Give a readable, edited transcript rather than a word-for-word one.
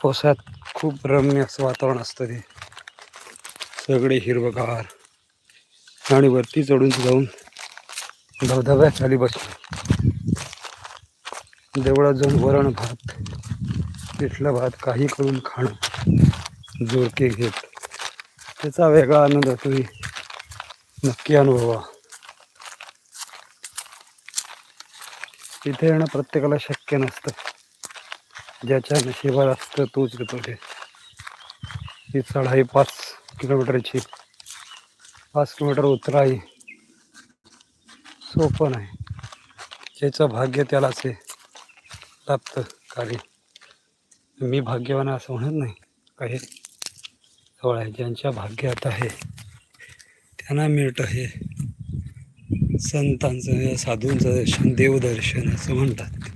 पावसात खूप रम्य असं वातावरण असतं ते, सगळे हिरवगार. आणि वरती चढून जाऊन धबधब्याखाली बसून देवळात जाऊन वरण भात, पिठलं भात काही करून खाणं, झुळके घेत त्याचा वेगळा आनंद तुम्ही नक्की अनुभवा. इथे येणं प्रत्येकाला शक्य नसतं, ज्याच्या नशिबात असतं तोच येतो. ही चढाई 5 किलोमीटरची, 5 किलोमीटर उतराई सोपं नाही. ज्याचं भाग्य त्यालाच आहे लाभतं कार्य. मी भाग्यवान असं म्हणत नाही, काही जवळ आहे ज्यांच्या भाग्यात आहे त्यांना मिळतं हे संतांचं, साधूंचं दर्शन, देवदर्शन असं म्हणतात.